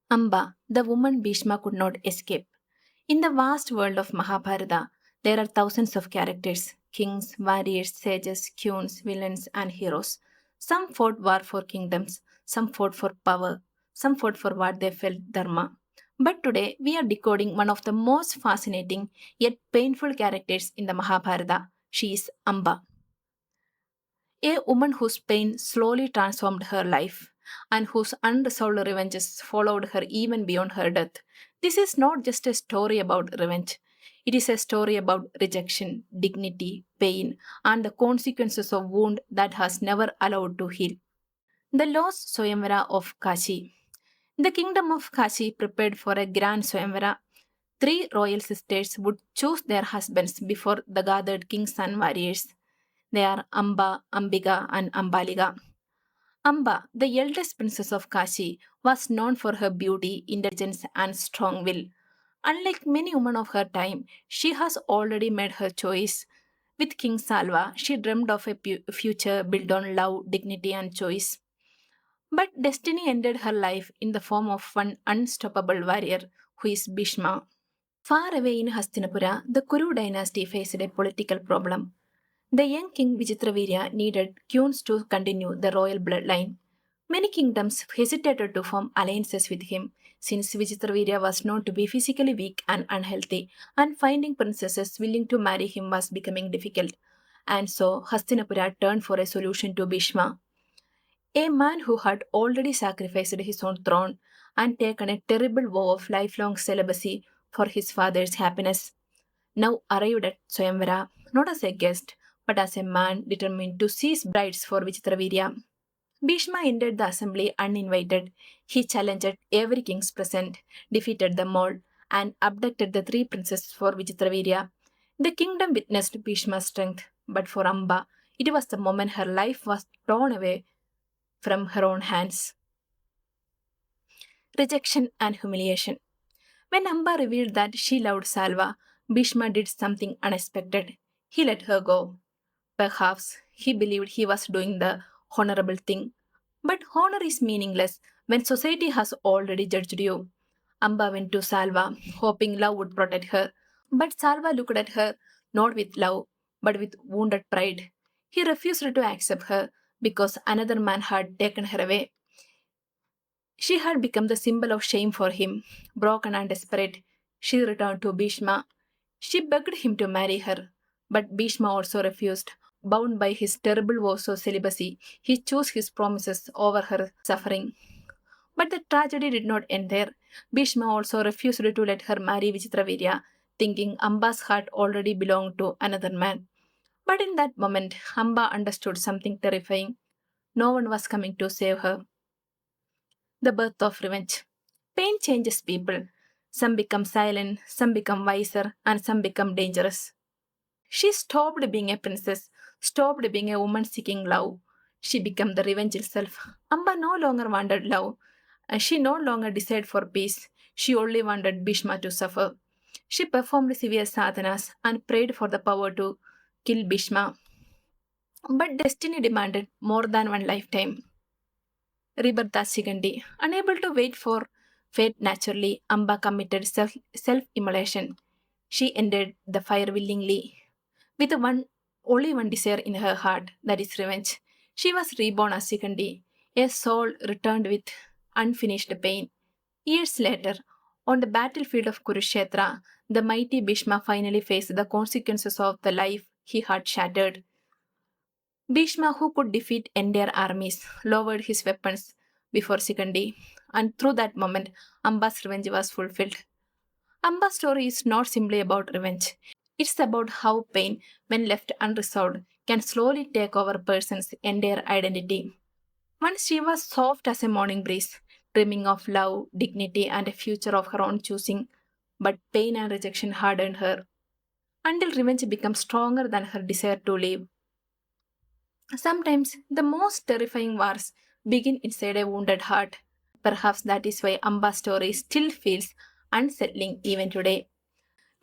Amba, the woman Bhishma could not escape. In the vast world of Mahabharata, there are thousands of characters kings, warriors, sages, queens, villains, and heroes. Some fought war for kingdoms, some fought for power, some fought for what they felt dharma. But today, we are decoding one of the most fascinating yet painful characters in the Mahabharata. She is Amba, a woman whose pain slowly transformed her life and whose unresolved revenges followed her even beyond her death. This is not just a story about revenge, it is a story about rejection, dignity, pain, and the consequences of wound that has never allowed to heal. The lost Soyamvara of Kashi. The kingdom of Kashi prepared for a grand Soyamvara. Three royal sisters would choose their husbands before the gathered kings and warriors. They are Amba, Ambika, and Ambaliga. Amba, the eldest princess of Kashi, was known for her beauty, intelligence, and strong will. Unlike many women of her time, she has already made her choice. With King Salva, she dreamed of a future built on love, dignity, and choice. But destiny ended her life in the form of one unstoppable warrior who is Bhishma. Far away in Hastinapura, the Kuru dynasty faced a political problem. The young king Vichitravirya needed queens to continue the royal bloodline. Many kingdoms hesitated to form alliances with him since Vichitravirya was known to be physically weak and unhealthy, and finding princesses willing to marry him was becoming difficult. And so Hastinapura turned for a solution to Bhishma, a man who had already sacrificed his own throne and taken a terrible vow of lifelong celibacy for his father's happiness. Now arrived at Swayamvara, not as a guest, but as a man determined to seize brides for Vichitravirya. Bhishma entered the assembly uninvited. He challenged every kings present, defeated them all, and abducted the three princes for Vichitravirya. The kingdom witnessed Bhishma's strength, but for Amba, it was the moment her life was torn away from her own hands. Rejection and humiliation. When Amba revealed that she loved Salva, Bhishma did something unexpected. He let her go. Perhaps he believed he was doing the honorable thing. But honor is meaningless when society has already judged you. Amba went to Salva, hoping love would protect her. But Salva looked at her not with love, but with wounded pride. He refused to accept her because another man had taken her away. She had become the symbol of shame for him. Broken and desperate, she returned to Bhishma. She begged him to marry her, but Bhishma also refused. Bound by his terrible vows of celibacy, he chose his promises over her suffering. But the tragedy did not end there. Bhishma also refused to let her marry Vichitravirya, thinking Amba's heart already belonged to another man. But in that moment, Amba understood something terrifying. No one was coming to save her. The birth of revenge. Pain changes people. Some become silent, some become wiser, and some become dangerous. She stopped being a princess, stopped being a woman seeking love. She became the revenge itself. Amba no longer wanted love. She no longer desired for peace. She only wanted Bhishma to suffer. She performed severe sadhanas and prayed for the power to kill Bhishma. But destiny demanded more than one lifetime. Rebirth Sigandi. Unable to wait for fate naturally, Amba committed self immolation. She entered the fire willingly, with only one desire in her heart, that is revenge. She was reborn as Sikandi, a soul returned with unfinished pain. Years later, on the battlefield of Kurukshetra, the mighty Bhishma finally faced the consequences of the life he had shattered. Bhishma, who could defeat entire armies, lowered his weapons before Sikandi, and through that moment, Amba's revenge was fulfilled. Amba's story is not simply about revenge. It's about how pain, when left unresolved, can slowly take over a person's entire identity. Once she was soft as a morning breeze, dreaming of love, dignity, and a future of her own choosing, but pain and rejection hardened her until revenge became stronger than her desire to live. Sometimes the most terrifying wars begin inside a wounded heart. Perhaps that is why Amba's story still feels unsettling even today.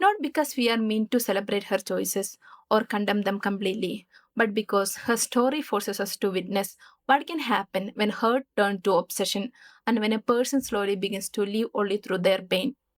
Not because we are mean to celebrate her choices or condemn them completely, but because her story forces us to witness What can happen when hurt turns to obsession and when a person slowly begins to live only through their pain?